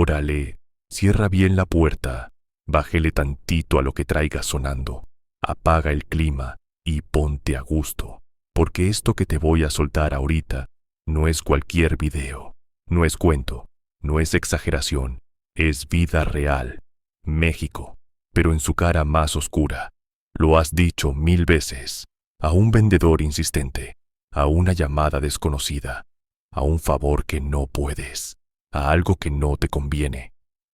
Órale, cierra bien la puerta, bájele tantito a lo que traigas sonando, apaga el clima y ponte a gusto, porque esto que te voy a soltar ahorita no es cualquier video, no es cuento, no es exageración, es vida real, México, pero en su cara más oscura. Lo has dicho 1000 veces, a un vendedor insistente, a una llamada desconocida, a un favor que no puedes, a algo que no te conviene.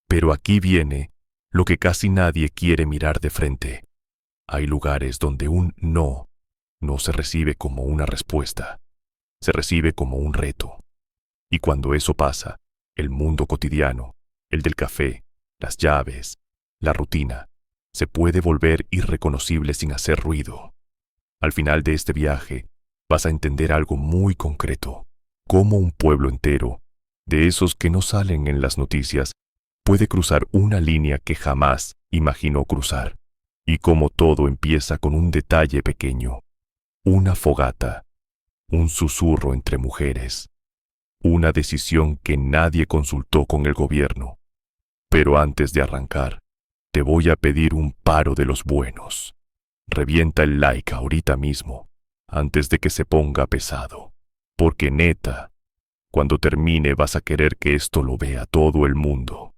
Pero aquí viene lo que casi nadie quiere mirar de frente. Hay lugares donde un no se recibe como una respuesta, se recibe como un reto. Y cuando eso pasa, el mundo cotidiano, el del café, las llaves, la rutina, se puede volver irreconocible sin hacer ruido. Al final de este viaje, vas a entender algo muy concreto, cómo un pueblo entero, de esos que no salen en las noticias, puede cruzar una línea que jamás imaginó cruzar, y cómo todo empieza con un detalle pequeño, una fogata, un susurro entre mujeres, una decisión que nadie consultó con el gobierno. Pero antes de arrancar, te voy a pedir un paro de los buenos. Revienta el like ahorita mismo, antes de que se ponga pesado, porque neta, cuando termine vas a querer que esto lo vea todo el mundo.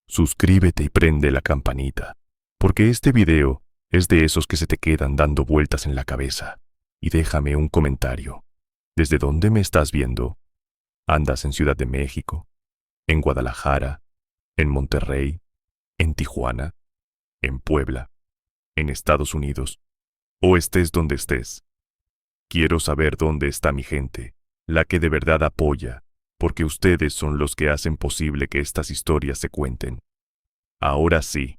Suscríbete y prende la campanita, porque este video es de esos que se te quedan dando vueltas en la cabeza. Y déjame un comentario. ¿Desde dónde me estás viendo? ¿Andas en Ciudad de México? ¿En Guadalajara? ¿En Monterrey? ¿En Tijuana? ¿En Puebla? ¿En Estados Unidos? ¿O estés donde estés? Quiero saber dónde está mi gente, la que de verdad apoya, porque ustedes son los que hacen posible que estas historias se cuenten. Ahora sí,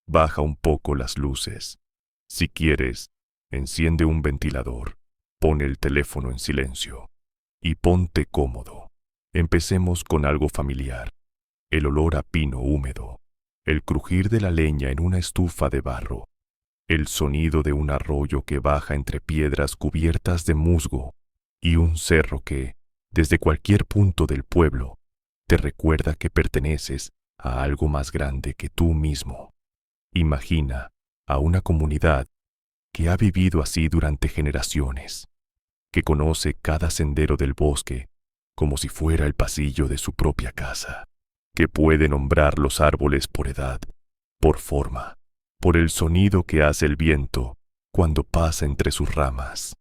baja un poco las luces. Si quieres, enciende un ventilador, pon el teléfono en silencio y ponte cómodo. Empecemos con algo familiar, el olor a pino húmedo, el crujir de la leña en una estufa de barro, el sonido de un arroyo que baja entre piedras cubiertas de musgo y un cerro que, desde cualquier punto del pueblo, te recuerda que perteneces a algo más grande que tú mismo. Imagina a una comunidad que ha vivido así durante generaciones, que conoce cada sendero del bosque como si fuera el pasillo de su propia casa, que puede nombrar los árboles por edad, por forma, por el sonido que hace el viento cuando pasa entre sus ramas,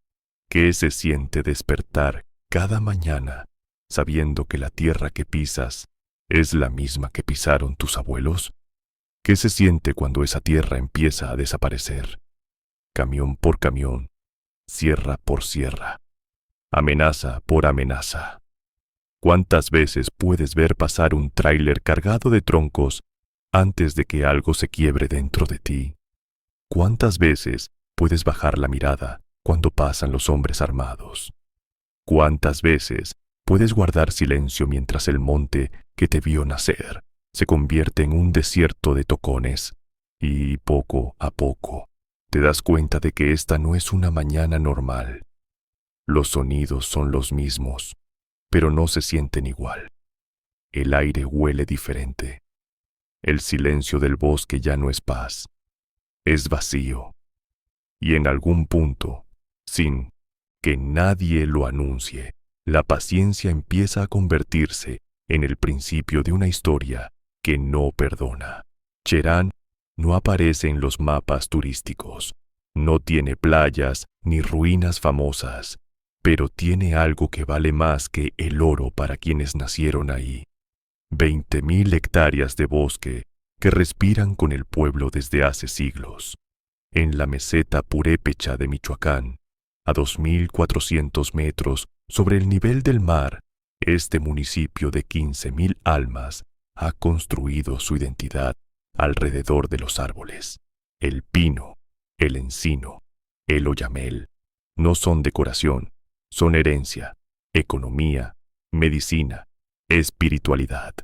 que se siente despertar cada mañana sabiendo que la tierra que pisas es la misma que pisaron tus abuelos. ¿Qué se siente cuando esa tierra empieza a desaparecer? Camión por camión, sierra por sierra, amenaza por amenaza. ¿Cuántas veces puedes ver pasar un tráiler cargado de troncos antes de que algo se quiebre dentro de ti? ¿Cuántas veces puedes bajar la mirada cuando pasan los hombres armados? ¿Cuántas veces puedes guardar silencio mientras el monte que te vio nacer se convierte en un desierto de tocones? Y poco a poco te das cuenta de que esta no es una mañana normal. Los sonidos son los mismos, pero no se sienten igual. El aire huele diferente. El silencio del bosque ya no es paz, es vacío. Y en algún punto, sin que nadie lo anuncie, la paciencia empieza a convertirse en el principio de una historia que no perdona. Cherán no aparece en los mapas turísticos, no tiene playas ni ruinas famosas, pero tiene algo que vale más que el oro para quienes nacieron ahí. 20,000 hectáreas de bosque que respiran con el pueblo desde hace siglos. En la meseta purépecha de Michoacán, a 2,400 metros sobre el nivel del mar, este municipio de 15,000 almas ha construido su identidad alrededor de los árboles. El pino, el encino, el oyamel, no son decoración, son herencia, economía, medicina, espiritualidad.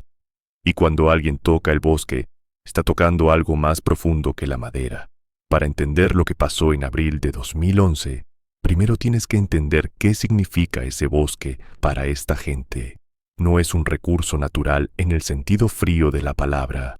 Y cuando alguien toca el bosque, está tocando algo más profundo que la madera. Para entender lo que pasó en abril de 2011, primero tienes que entender qué significa ese bosque para esta gente. no es un recurso natural en el sentido frío de la palabra.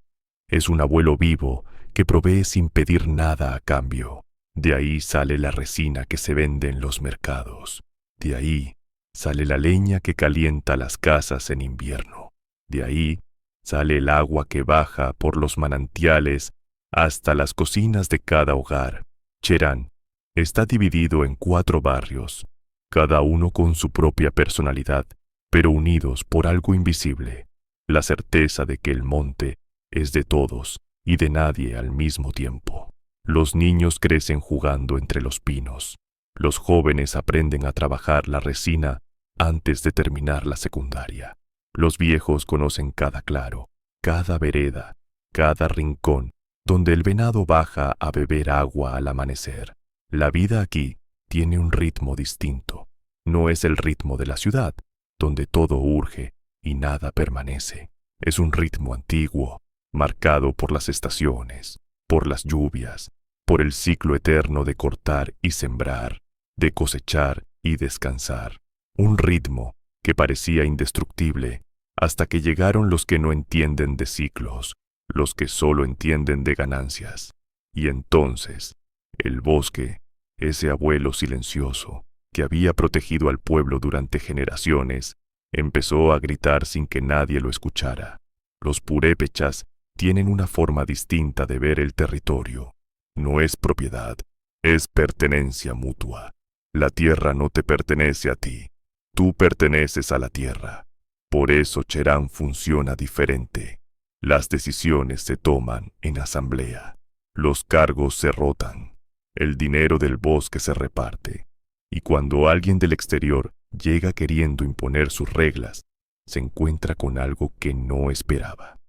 Es un abuelo vivo que provee sin pedir nada a cambio. De ahí sale la resina que se vende en los mercados. De ahí sale la leña que calienta las casas en invierno. De ahí sale el agua que baja por los manantiales hasta las cocinas de cada hogar. Cherán está dividido en 4 barrios, cada uno con su propia personalidad, pero unidos por algo invisible, la certeza de que el monte es de todos y de nadie al mismo tiempo. Los niños crecen jugando entre los pinos. Los jóvenes aprenden a trabajar la resina antes de terminar la secundaria. Los viejos conocen cada claro, cada vereda, cada rincón donde el venado baja a beber agua al amanecer. La vida aquí tiene un ritmo distinto. No es el ritmo de la ciudad, donde todo urge y nada permanece. Es un ritmo antiguo, marcado por las estaciones, por las lluvias, por el ciclo eterno de cortar y sembrar, de cosechar y descansar. Un ritmo que parecía indestructible hasta que llegaron los que no entienden de ciclos, los que solo entienden de ganancias. Y entonces, el bosque, ese abuelo silencioso que había protegido al pueblo durante generaciones, empezó a gritar sin que nadie lo escuchara. Los purépechas tienen una forma distinta de ver el territorio. No es propiedad, es pertenencia mutua. La tierra no te pertenece a ti, tú perteneces a la tierra. Por eso Cherán funciona diferente. Las decisiones se toman en asamblea. Los cargos se rotan. El dinero del bosque se reparte. Y cuando alguien del exterior llega queriendo imponer sus reglas, se encuentra con algo que no esperaba.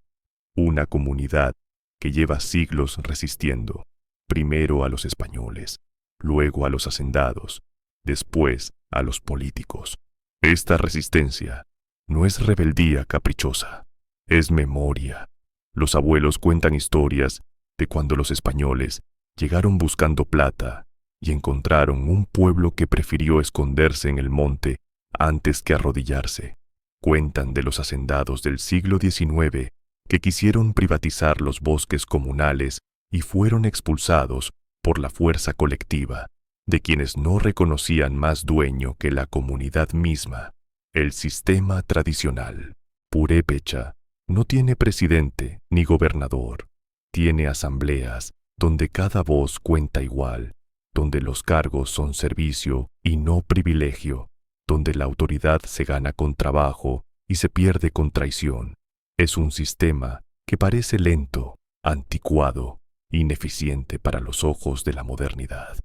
Una comunidad que lleva siglos resistiendo, primero a los españoles, luego a los hacendados, después a los políticos. Esta resistencia no es rebeldía caprichosa, es memoria. Los abuelos cuentan historias de cuando los españoles llegaron buscando plata y encontraron un pueblo que prefirió esconderse en el monte antes que arrodillarse. Cuentan de los hacendados del siglo XIX que quisieron privatizar los bosques comunales y fueron expulsados por la fuerza colectiva de quienes no reconocían más dueño que la comunidad misma. El sistema tradicional purépecha no tiene presidente ni gobernador, tiene asambleas donde cada voz cuenta igual, donde los cargos son servicio y no privilegio, donde la autoridad se gana con trabajo y se pierde con traición. Es un sistema que parece lento, anticuado, ineficiente para los ojos de la modernidad.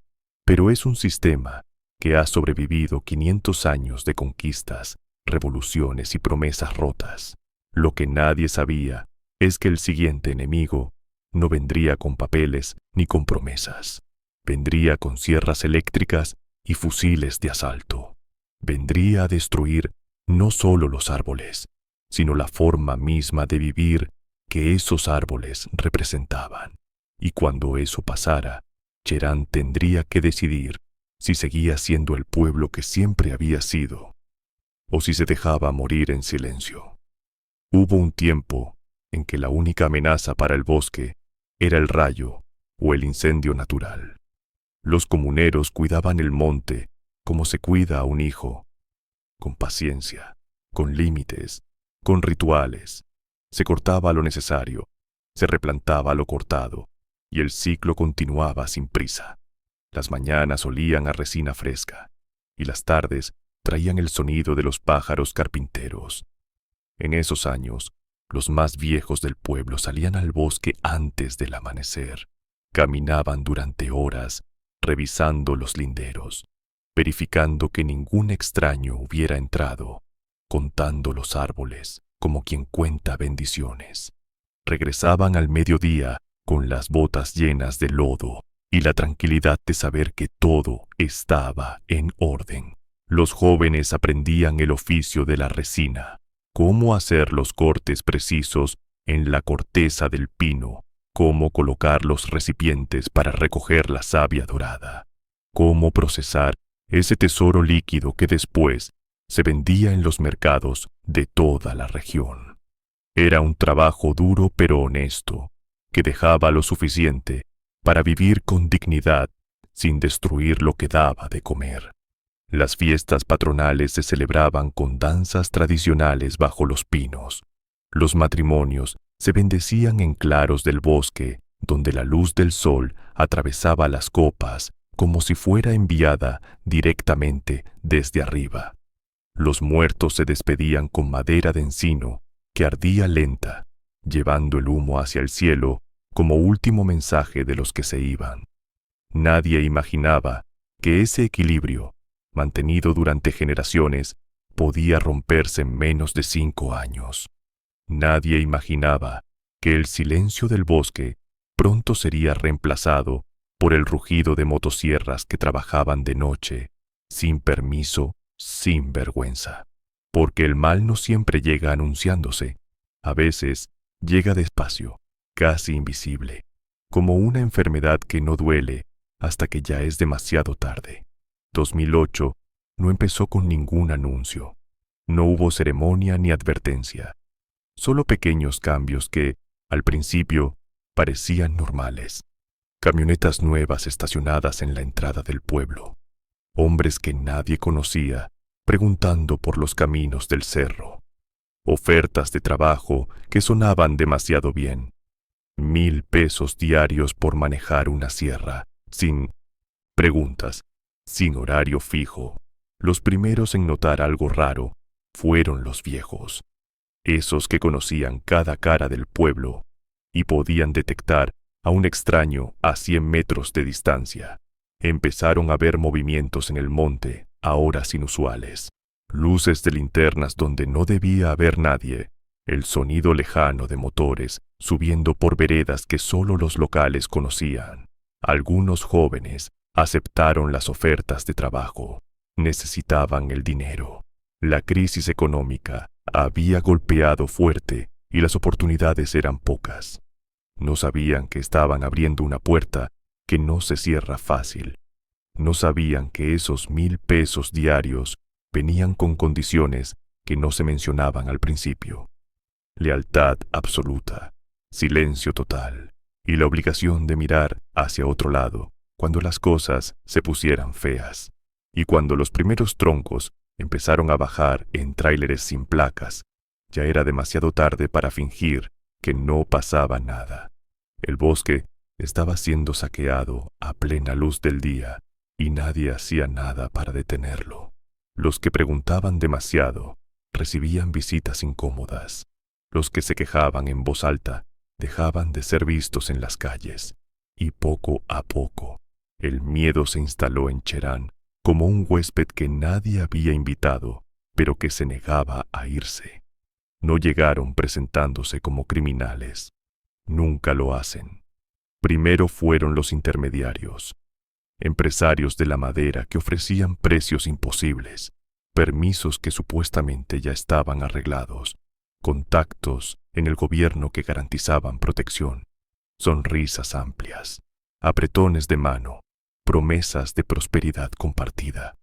Pero es un sistema que ha sobrevivido 500 años de conquistas, revoluciones y promesas rotas. Lo que nadie sabía es que el siguiente enemigo no vendría con papeles ni con promesas. Vendría con sierras eléctricas y fusiles de asalto. Vendría a destruir no solo los árboles, sino la forma misma de vivir que esos árboles representaban. Y cuando eso pasara, Cherán tendría que decidir si seguía siendo el pueblo que siempre había sido, o si se dejaba morir en silencio. Hubo un tiempo en que la única amenaza para el bosque era el rayo o el incendio natural. Los comuneros cuidaban el monte como se cuida a un hijo, con paciencia, con límites, con rituales. Se cortaba lo necesario, se replantaba lo cortado, y el ciclo continuaba sin prisa. Las mañanas olían a resina fresca, y las tardes traían el sonido de los pájaros carpinteros. En esos años, los más viejos del pueblo salían al bosque antes del amanecer. Caminaban durante horas, revisando los linderos, verificando que ningún extraño hubiera entrado, contando los árboles como quien cuenta bendiciones. Regresaban al mediodía con las botas llenas de lodo y la tranquilidad de saber que todo estaba en orden. Los jóvenes aprendían el oficio de la resina, cómo hacer los cortes precisos en la corteza del pino, cómo colocar los recipientes para recoger la savia dorada, cómo procesar ese tesoro líquido que después Se vendía en los mercados de toda la región. Era un trabajo duro pero honesto, que dejaba lo suficiente para vivir con dignidad sin destruir lo que daba de comer. Las fiestas patronales se celebraban con danzas tradicionales bajo los pinos. Los matrimonios se bendecían en claros del bosque, donde la luz del sol atravesaba las copas como si fuera enviada directamente desde arriba. Los muertos se despedían con madera de encino que ardía lenta, llevando el humo hacia el cielo como último mensaje de los que se iban. Nadie imaginaba que ese equilibrio, mantenido durante generaciones, podía romperse en menos de 5 años. Nadie imaginaba que el silencio del bosque pronto sería reemplazado por el rugido de motosierras que trabajaban de noche, sin permiso, sin vergüenza. Porque el mal no siempre llega anunciándose, a veces llega despacio, casi invisible, como una enfermedad que no duele hasta que ya es demasiado tarde. 2008 no empezó con ningún anuncio. No hubo ceremonia ni advertencia. Solo pequeños cambios que, al principio, parecían normales. Camionetas nuevas estacionadas en la entrada del pueblo. Hombres que nadie conocía, preguntando por los caminos del cerro. Ofertas de trabajo que sonaban demasiado bien. 1,000 pesos diarios por manejar una sierra, sin preguntas, sin horario fijo. Los primeros en notar algo raro fueron los viejos, esos que conocían cada cara del pueblo y podían detectar a un extraño a 100 metros de distancia. Empezaron a ver movimientos en el monte a horas inusuales, luces de linternas donde no debía haber nadie, el sonido lejano de motores subiendo por veredas que solo los locales conocían. Algunos jóvenes aceptaron las ofertas de trabajo. Necesitaban el dinero. La crisis económica había golpeado fuerte y las oportunidades eran pocas. No sabían que estaban abriendo una puerta que no se cierra fácil. No sabían que esos 1,000 pesos diarios venían con condiciones que no se mencionaban al principio. Lealtad absoluta, silencio total y la obligación de mirar hacia otro lado cuando las cosas se pusieran feas. Y cuando los primeros troncos empezaron a bajar en tráileres sin placas, ya era demasiado tarde para fingir que no pasaba nada. El bosque estaba siendo saqueado a plena luz del día y nadie hacía nada para detenerlo. Los que preguntaban demasiado recibían visitas incómodas. Los que se quejaban en voz alta dejaban de ser vistos en las calles. Y poco a poco, el miedo se instaló en Cherán como un huésped que nadie había invitado, pero que se negaba a irse. No llegaron presentándose como criminales. Nunca lo hacen. Primero fueron los intermediarios, empresarios de la madera que ofrecían precios imposibles, permisos que supuestamente ya estaban arreglados, contactos en el gobierno que garantizaban protección, sonrisas amplias, apretones de mano, promesas de prosperidad compartida.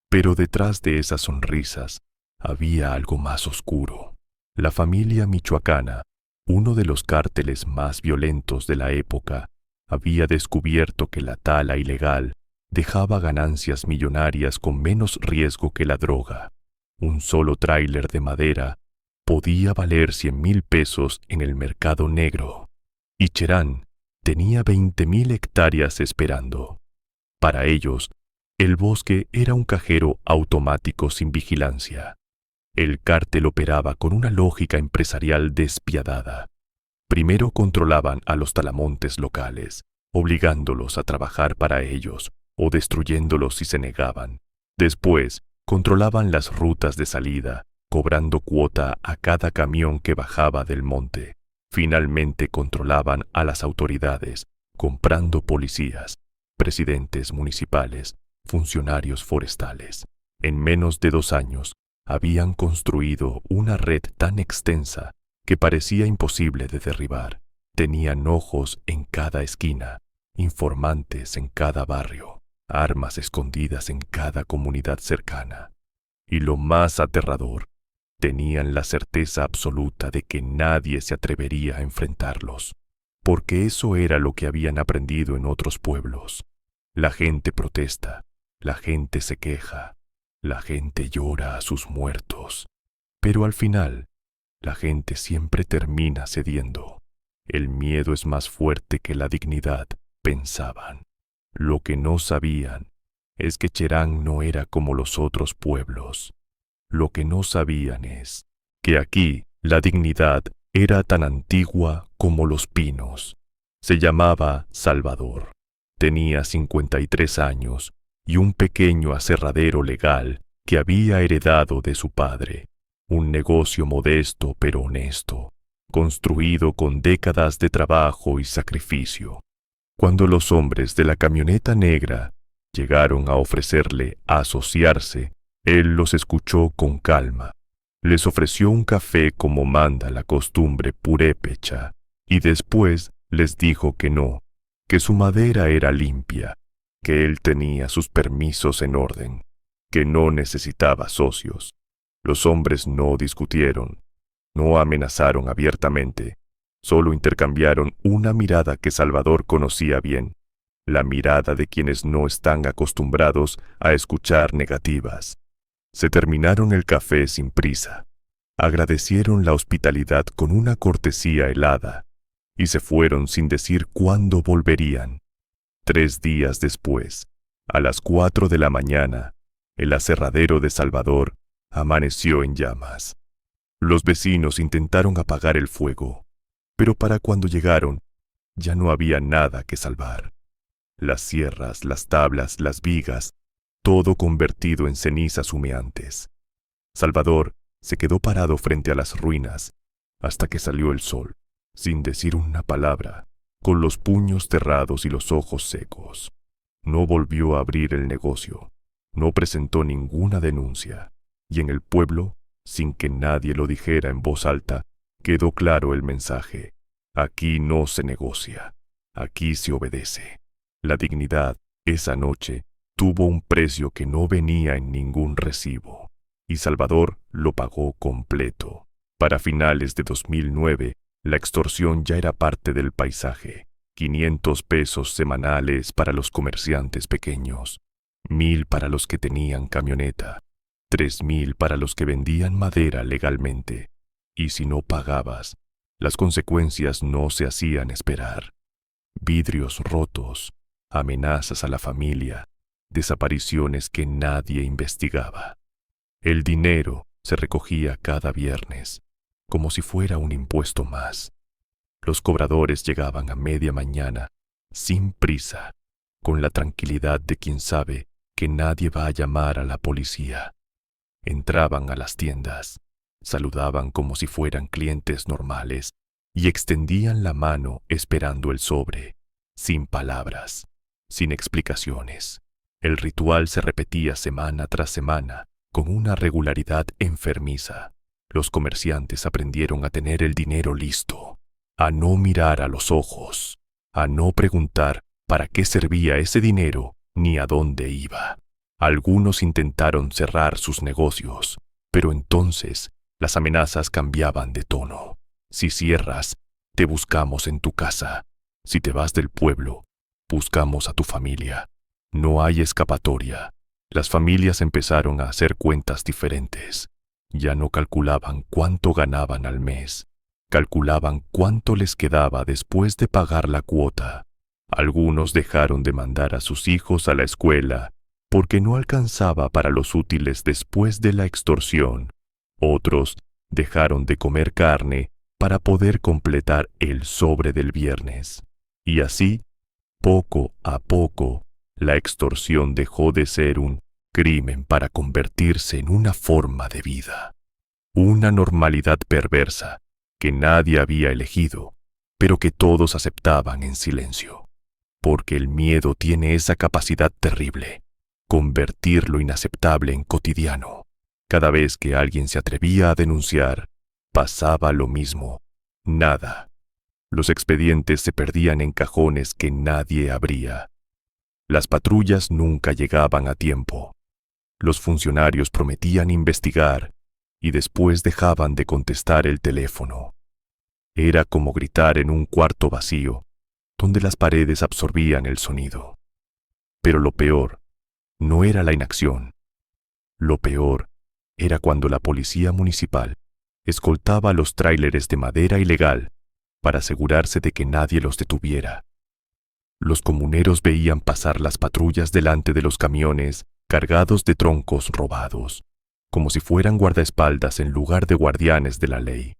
Pero detrás de esas sonrisas había algo más oscuro. La familia michoacana, uno de los cárteles más violentos de la época, había descubierto que la tala ilegal dejaba ganancias millonarias con menos riesgo que la droga. Un solo tráiler de madera podía valer 100,000 pesos en el mercado negro. Y Cherán tenía 20,000 hectáreas esperando. Para ellos, el bosque era un cajero automático sin vigilancia. El cártel operaba con una lógica empresarial despiadada. Primero controlaban a los talamontes locales, obligándolos a trabajar para ellos o destruyéndolos si se negaban. Después, controlaban las rutas de salida, cobrando cuota a cada camión que bajaba del monte. Finalmente controlaban a las autoridades, comprando policías, presidentes municipales, funcionarios forestales. En menos de 2 años, habían construido una red tan extensa que parecía imposible de derribar. Tenían ojos en cada esquina, informantes en cada barrio, armas escondidas en cada comunidad cercana. Y lo más aterrador, tenían la certeza absoluta de que nadie se atrevería a enfrentarlos, porque eso era lo que habían aprendido en otros pueblos. La gente protesta, la gente se queja, la gente llora a sus muertos, pero al final, la gente siempre termina cediendo. El miedo es más fuerte que la dignidad, pensaban. Lo que no sabían es que Cherán no era como los otros pueblos. Lo que no sabían es que aquí la dignidad era tan antigua como los pinos. Se llamaba Salvador. Tenía 53 años y un pequeño aserradero legal que había heredado de su padre. Un negocio modesto pero honesto, construido con décadas de trabajo y sacrificio. Cuando los hombres de la camioneta negra llegaron a ofrecerle asociarse, él los escuchó con calma. Les ofreció un café como manda la costumbre purépecha y después les dijo que no, que su madera era limpia, que él tenía sus permisos en orden, que no necesitaba socios. Los hombres no discutieron, no amenazaron abiertamente, solo intercambiaron una mirada que Salvador conocía bien, la mirada de quienes no están acostumbrados a escuchar negativas. Se terminaron el café sin prisa, agradecieron la hospitalidad con una cortesía helada y se fueron sin decir cuándo volverían. 3 días después, a las 4 de la mañana, el aserradero de Salvador amaneció en llamas. Los vecinos intentaron apagar el fuego, pero para cuando llegaron, ya no había nada que salvar. Las sierras, las tablas, las vigas, todo convertido en cenizas humeantes. Salvador se quedó parado frente a las ruinas hasta que salió el sol, sin decir una palabra, con los puños cerrados y los ojos secos. No volvió a abrir el negocio, no presentó ninguna denuncia, y en el pueblo, sin que nadie lo dijera en voz alta, quedó claro el mensaje: aquí no se negocia, aquí se obedece. La dignidad, esa noche, tuvo un precio que no venía en ningún recibo, y Salvador lo pagó completo. Para finales de 2009, la extorsión ya era parte del paisaje. 500 pesos semanales para los comerciantes pequeños, 1,000 para los que tenían camioneta, 3,000 para los que vendían madera legalmente. Y si no pagabas, las consecuencias no se hacían esperar. Vidrios rotos, amenazas a la familia, desapariciones que nadie investigaba. El dinero se recogía cada viernes, como si fuera un impuesto más. Los cobradores llegaban a media mañana, sin prisa, con la tranquilidad de quien sabe que nadie va a llamar a la policía. Entraban a las tiendas, saludaban como si fueran clientes normales y extendían la mano esperando el sobre, sin palabras, sin explicaciones. El ritual se repetía semana tras semana, con una regularidad enfermiza. Los comerciantes aprendieron a tener el dinero listo, a no mirar a los ojos, a no preguntar para qué servía ese dinero ni a dónde iba. Algunos intentaron cerrar sus negocios, pero entonces las amenazas cambiaban de tono. Si cierras, te buscamos en tu casa. Si te vas del pueblo, buscamos a tu familia. No hay escapatoria. Las familias empezaron a hacer cuentas diferentes. Ya no calculaban cuánto ganaban al mes. Calculaban cuánto les quedaba después de pagar la cuota. Algunos dejaron de mandar a sus hijos a la escuela porque no alcanzaba para los útiles después de la extorsión. Otros dejaron de comer carne para poder completar el sobre del viernes. Y así, poco a poco, la extorsión dejó de ser un crimen para convertirse en una forma de vida. Una normalidad perversa que nadie había elegido, pero que todos aceptaban en silencio. Porque el miedo tiene esa capacidad terrible, convertir lo inaceptable en cotidiano. Cada vez que alguien se atrevía a denunciar, pasaba lo mismo. Nada. Los expedientes se perdían en cajones que nadie abría. Las patrullas nunca llegaban a tiempo. Los funcionarios prometían investigar y después dejaban de contestar el teléfono. Era como gritar en un cuarto vacío, donde las paredes absorbían el sonido. Pero lo peor no era la inacción. Lo peor era cuando la policía municipal escoltaba los tráileres de madera ilegal para asegurarse de que nadie los detuviera. Los comuneros veían pasar las patrullas delante de los camiones cargados de troncos robados, como si fueran guardaespaldas en lugar de guardianes de la ley.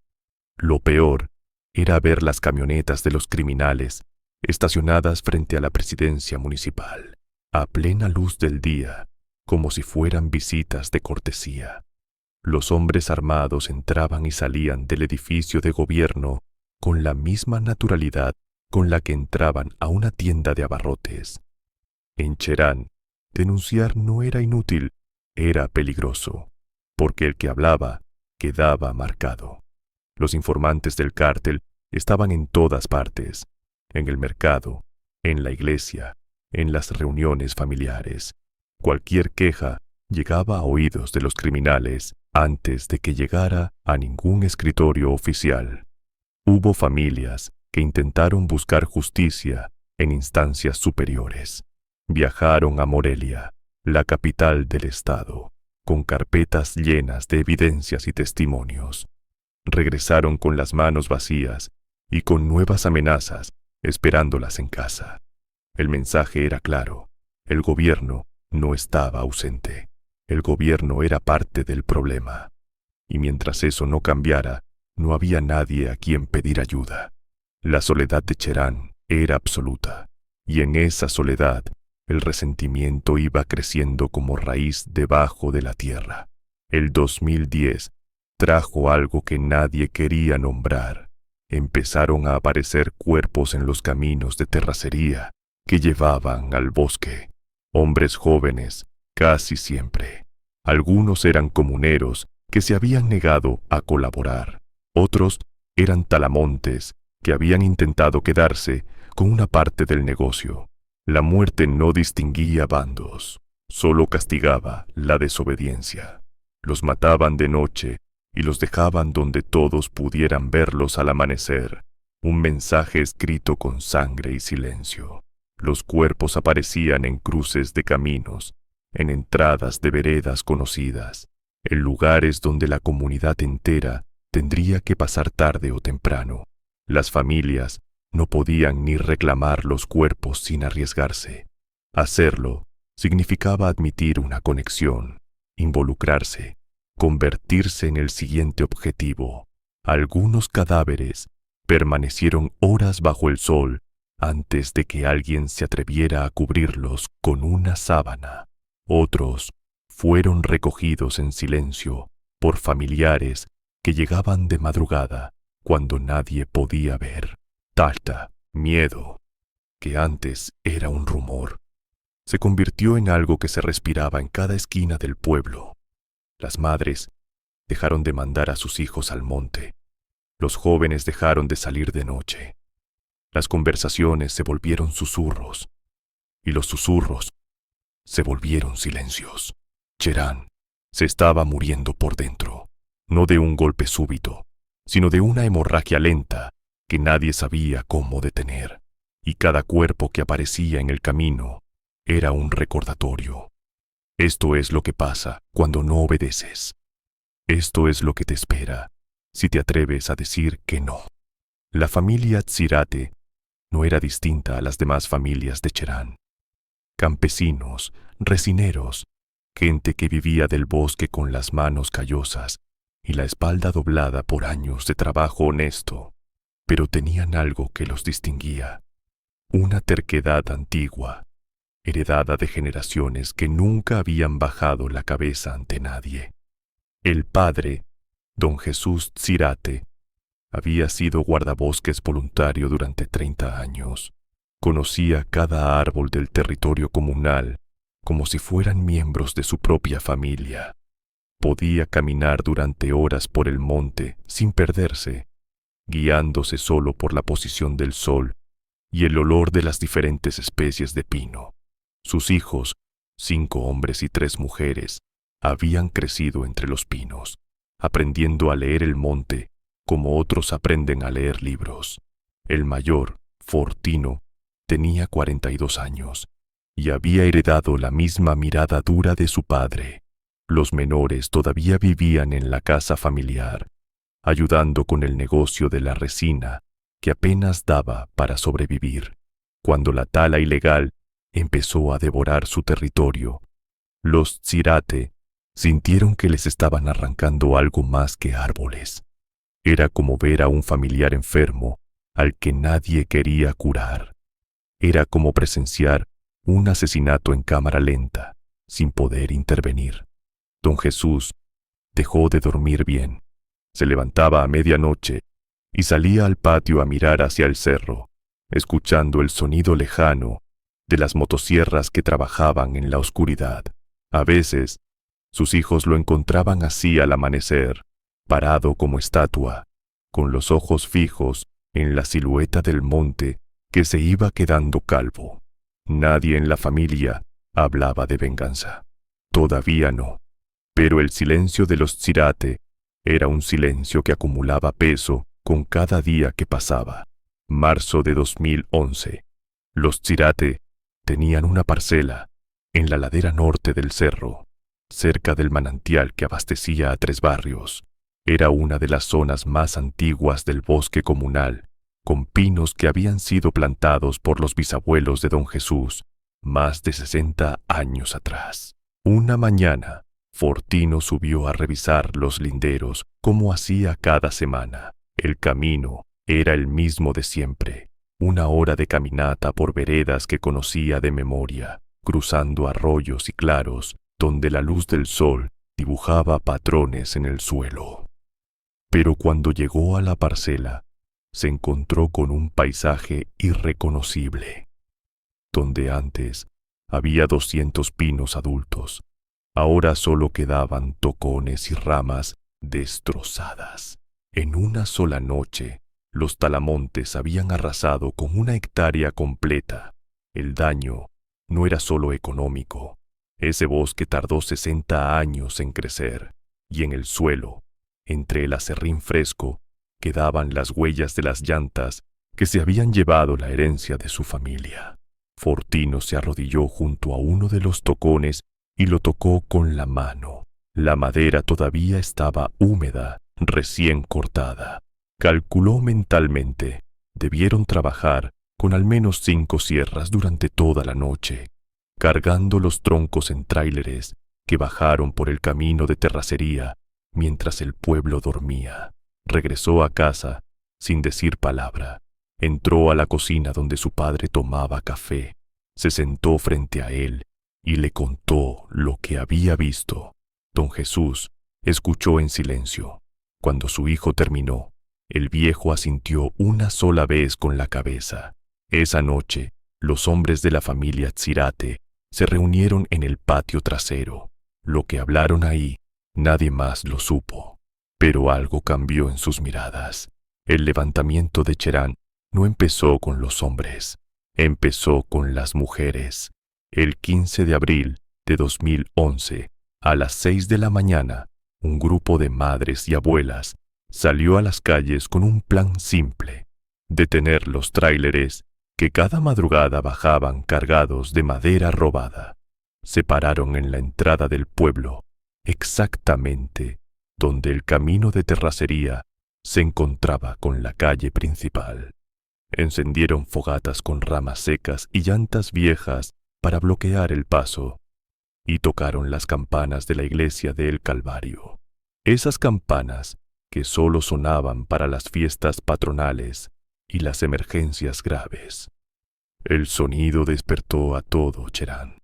Lo peor era ver las camionetas de los criminales estacionadas frente a la presidencia municipal, a plena luz del día, como si fueran visitas de cortesía. Los hombres armados entraban y salían del edificio de gobierno con la misma naturalidad con la que entraban a una tienda de abarrotes. En Cherán, denunciar no era inútil, era peligroso, porque el que hablaba quedaba marcado. Los informantes del cártel estaban en todas partes, en el mercado, en la iglesia, en las reuniones familiares. Cualquier queja llegaba a oídos de los criminales antes de que llegara a ningún escritorio oficial. Hubo familias que intentaron buscar justicia en instancias superiores. Viajaron a Morelia, la capital del estado, con carpetas llenas de evidencias y testimonios. Regresaron con las manos vacías y con nuevas amenazas esperándolas en casa. El mensaje era claro: el gobierno no estaba ausente. El gobierno era parte del problema. Y mientras eso no cambiara, no había nadie a quien pedir ayuda. La soledad de Cherán era absoluta, y en esa soledad el resentimiento iba creciendo como raíz debajo de la tierra. El 2010 trajo algo que nadie quería nombrar. Empezaron a aparecer cuerpos en los caminos de terracería que llevaban al bosque. Hombres jóvenes, casi siempre. Algunos eran comuneros que se habían negado a colaborar. Otros eran talamontes que habían intentado quedarse con una parte del negocio. La muerte no distinguía bandos, solo castigaba la desobediencia. Los mataban de noche y los dejaban donde todos pudieran verlos al amanecer. Un mensaje escrito con sangre y silencio. Los cuerpos aparecían en cruces de caminos, en entradas de veredas conocidas, en lugares donde la comunidad entera tendría que pasar tarde o temprano. Las familias no podían ni reclamar los cuerpos sin arriesgarse. Hacerlo significaba admitir una conexión, involucrarse, convertirse en el siguiente objetivo. Algunos cadáveres permanecieron horas bajo el sol antes de que alguien se atreviera a cubrirlos con una sábana. Otros fueron recogidos en silencio por familiares que llegaban de madrugada cuando nadie podía ver. Talta, miedo, que antes era un rumor, se convirtió en algo que se respiraba en cada esquina del pueblo. Las madres dejaron de mandar a sus hijos al monte. Los jóvenes dejaron de salir de noche. Las conversaciones se volvieron susurros, y los susurros se volvieron silencios. Cherán se estaba muriendo por dentro, no de un golpe súbito, sino de una hemorragia lenta que nadie sabía cómo detener, y cada cuerpo que aparecía en el camino era un recordatorio. Esto es lo que pasa cuando no obedeces. Esto es lo que te espera si te atreves a decir que no. La familia Tzirate no era distinta a las demás familias de Cherán. Campesinos, resineros, gente que vivía del bosque con las manos callosas y la espalda doblada por años de trabajo honesto, pero tenían algo que los distinguía, una terquedad antigua, heredada de generaciones que nunca habían bajado la cabeza ante nadie. El padre, don Jesús Tzirate, había sido guardabosques voluntario durante 30 años. Conocía cada árbol del territorio comunal como si fueran miembros de su propia familia. Podía caminar durante horas por el monte sin perderse, guiándose solo por la posición del sol y el olor de las diferentes especies de pino. Sus hijos, 5 hombres y 3 mujeres, habían crecido entre los pinos, aprendiendo a leer el monte como otros aprenden a leer libros. El mayor, Fortino, tenía 42 años y había heredado la misma mirada dura de su padre. Los menores todavía vivían en la casa familiar, ayudando con el negocio de la resina que apenas daba para sobrevivir. Cuando la tala ilegal empezó a devorar su territorio, los Tsirate sintieron que les estaban arrancando algo más que árboles. Era como ver a un familiar enfermo al que nadie quería curar. Era como presenciar un asesinato en cámara lenta, sin poder intervenir. Don Jesús dejó de dormir bien. Se levantaba a medianoche y salía al patio a mirar hacia el cerro, escuchando el sonido lejano de las motosierras que trabajaban en la oscuridad. A veces, sus hijos lo encontraban así al amanecer, parado como estatua, con los ojos fijos en la silueta del monte que se iba quedando calvo. Nadie en la familia hablaba de venganza. Todavía no. Pero el silencio de los Tsirate era un silencio que acumulaba peso con cada día que pasaba. Marzo de 2011. Los Tsirate tenían una parcela en la ladera norte del cerro, cerca del manantial que abastecía a 3 barrios. Era una de las zonas más antiguas del bosque comunal, con pinos que habían sido plantados por los bisabuelos de don Jesús, más de 60 años atrás. Una mañana, Fortino subió a revisar los linderos como hacía cada semana. El camino era el mismo de siempre, una hora de caminata por veredas que conocía de memoria, cruzando arroyos y claros donde la luz del sol dibujaba patrones en el suelo. Pero cuando llegó a la parcela, se encontró con un paisaje irreconocible. Donde antes había 200 pinos adultos, ahora solo quedaban tocones y ramas destrozadas. En una sola noche, los talamontes habían arrasado con 1 hectárea completa. El daño no era solo económico. Ese bosque tardó 60 años en crecer, y en el suelo, entre el acerrín fresco, quedaban las huellas de las llantas que se habían llevado la herencia de su familia. Fortino se arrodilló junto a uno de los tocones y lo tocó con la mano. La madera todavía estaba húmeda, recién cortada. Calculó mentalmente, debieron trabajar con al menos 5 sierras durante toda la noche, cargando los troncos en tráileres que bajaron por el camino de terracería mientras el pueblo dormía. Regresó a casa sin decir palabra. Entró a la cocina donde su padre tomaba café, se sentó frente a él y le contó lo que había visto. Don Jesús escuchó en silencio. Cuando su hijo terminó, el viejo asintió una sola vez con la cabeza. Esa noche, los hombres de la familia Tsirate se reunieron en el patio trasero. Lo que hablaron ahí, nadie más lo supo. Pero algo cambió en sus miradas. El levantamiento de Cherán no empezó con los hombres, empezó con las mujeres. El 15 de abril de 2011, a las 6 de la mañana, un grupo de madres y abuelas salió a las calles con un plan simple: detener los tráileres que cada madrugada bajaban cargados de madera robada. Se pararon en la entrada del pueblo, exactamente donde el camino de terracería se encontraba con la calle principal. Encendieron fogatas con ramas secas y llantas viejas para bloquear el paso, y tocaron las campanas de la iglesia del Calvario. Esas campanas que solo sonaban para las fiestas patronales y las emergencias graves. El sonido despertó a todo Cherán.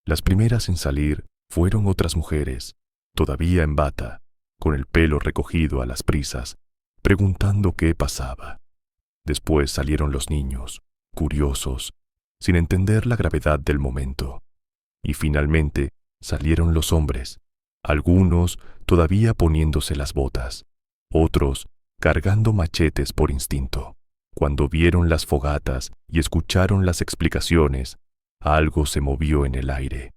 Las primeras en salir fueron otras mujeres, todavía en bata, con el pelo recogido a las prisas, preguntando qué pasaba. Después salieron los niños, curiosos, sin entender la gravedad del momento. Y finalmente salieron los hombres, algunos todavía poniéndose las botas, otros cargando machetes por instinto. Cuando vieron las fogatas y escucharon las explicaciones, algo se movió en el aire.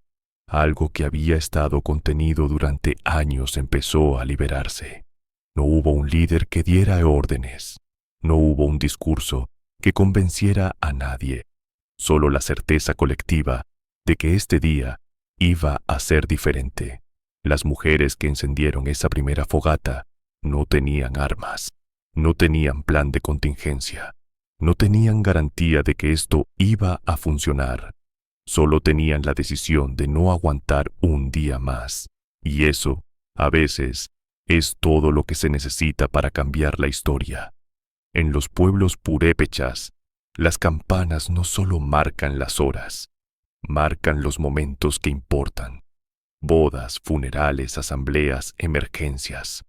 Algo que había estado contenido durante años empezó a liberarse. No hubo un líder que diera órdenes. No hubo un discurso que convenciera a nadie. Solo la certeza colectiva de que este día iba a ser diferente. Las mujeres que encendieron esa primera fogata no tenían armas, no tenían plan de contingencia, no tenían garantía de que esto iba a funcionar. Solo tenían la decisión de no aguantar un día más. Y eso, a veces, es todo lo que se necesita para cambiar la historia. En los pueblos purépechas, las campanas no solo marcan las horas, marcan los momentos que importan. Bodas, funerales, asambleas, emergencias.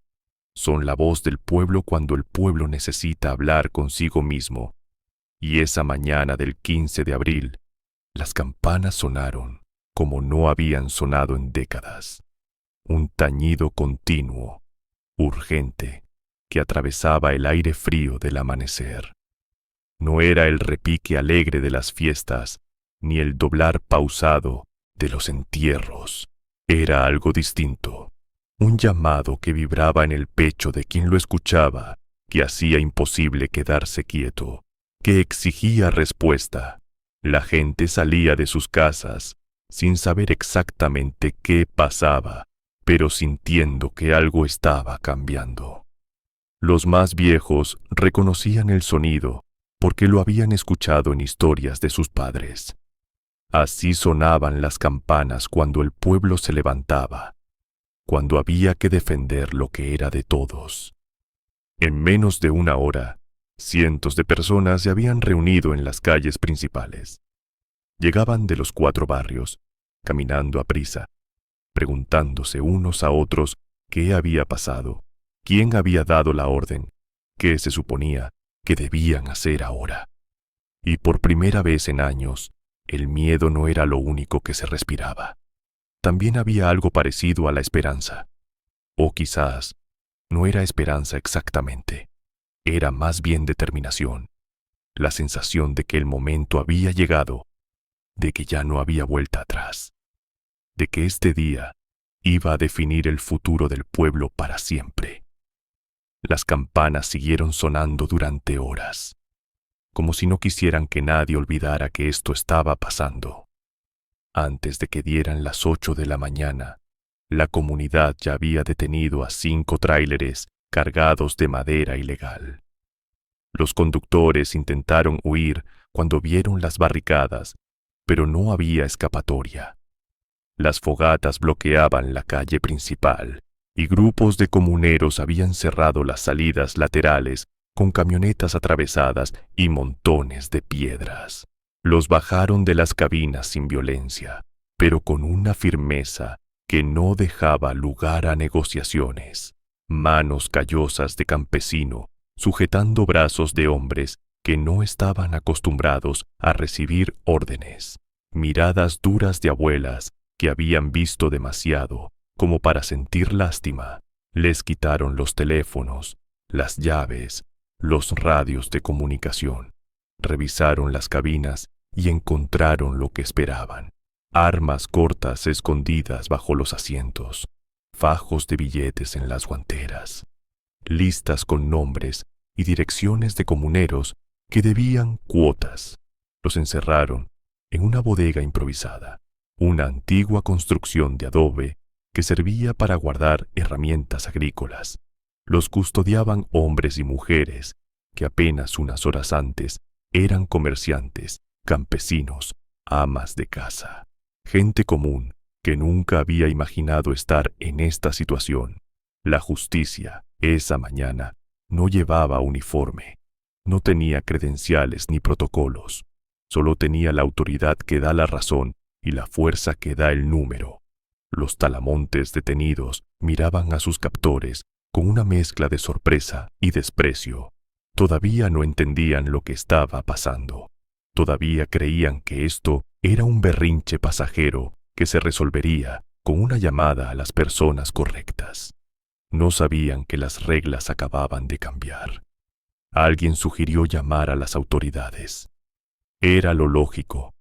Son la voz del pueblo cuando el pueblo necesita hablar consigo mismo. Y esa mañana del 15 de abril, las campanas sonaron como no habían sonado en décadas. Un tañido continuo, urgente, que atravesaba el aire frío del amanecer. No era el repique alegre de las fiestas, ni el doblar pausado de los entierros. Era algo distinto, un llamado que vibraba en el pecho de quien lo escuchaba, que hacía imposible quedarse quieto, que exigía respuesta. La gente salía de sus casas sin saber exactamente qué pasaba, pero sintiendo que algo estaba cambiando. Los más viejos reconocían el sonido porque lo habían escuchado en historias de sus padres. Así sonaban las campanas cuando el pueblo se levantaba, cuando había que defender lo que era de todos. En menos de una hora, cientos de personas se habían reunido en las calles principales. Llegaban de los 4 barrios, caminando a prisa, preguntándose unos a otros qué había pasado, quién había dado la orden, qué se suponía que debían hacer ahora. Y por primera vez en años, el miedo no era lo único que se respiraba. También había algo parecido a la esperanza. O quizás no era esperanza exactamente. Era más bien determinación. La sensación de que el momento había llegado, de que ya no había vuelta atrás, de que este día iba a definir el futuro del pueblo para siempre. Las campanas siguieron sonando durante horas, como si no quisieran que nadie olvidara que esto estaba pasando. Antes de que dieran las 8 de la mañana, la comunidad ya había detenido a 5 tráileres cargados de madera ilegal. Los conductores intentaron huir cuando vieron las barricadas, pero no había escapatoria. Las fogatas bloqueaban la calle principal y grupos de comuneros habían cerrado las salidas laterales con camionetas atravesadas y montones de piedras. Los bajaron de las cabinas sin violencia, pero con una firmeza que no dejaba lugar a negociaciones. Manos callosas de campesino, sujetando brazos de hombres que no estaban acostumbrados a recibir órdenes. Miradas duras de abuelas que habían visto demasiado como para sentir lástima. Les quitaron los teléfonos, las llaves, los radios de comunicación. Revisaron las cabinas y encontraron lo que esperaban. Armas cortas escondidas bajo los asientos, fajos de billetes en las guanteras, listas con nombres y direcciones de comuneros que debían cuotas. Los encerraron en una bodega improvisada, una antigua construcción de adobe que servía para guardar herramientas agrícolas. Los custodiaban hombres y mujeres que apenas unas horas antes eran comerciantes, campesinos, amas de casa, gente común que nunca había imaginado estar en esta situación. La justicia, esa mañana, no llevaba uniforme, no tenía credenciales ni protocolos, solo tenía la autoridad que da la razón y la fuerza que da el número. Los talamontes detenidos miraban a sus captores con una mezcla de sorpresa y desprecio. Todavía no entendían lo que estaba pasando. Todavía creían que esto era un berrinche pasajero que se resolvería con una llamada a las personas correctas. No sabían que las reglas acababan de cambiar. Alguien sugirió llamar a las autoridades. Era lo lógico,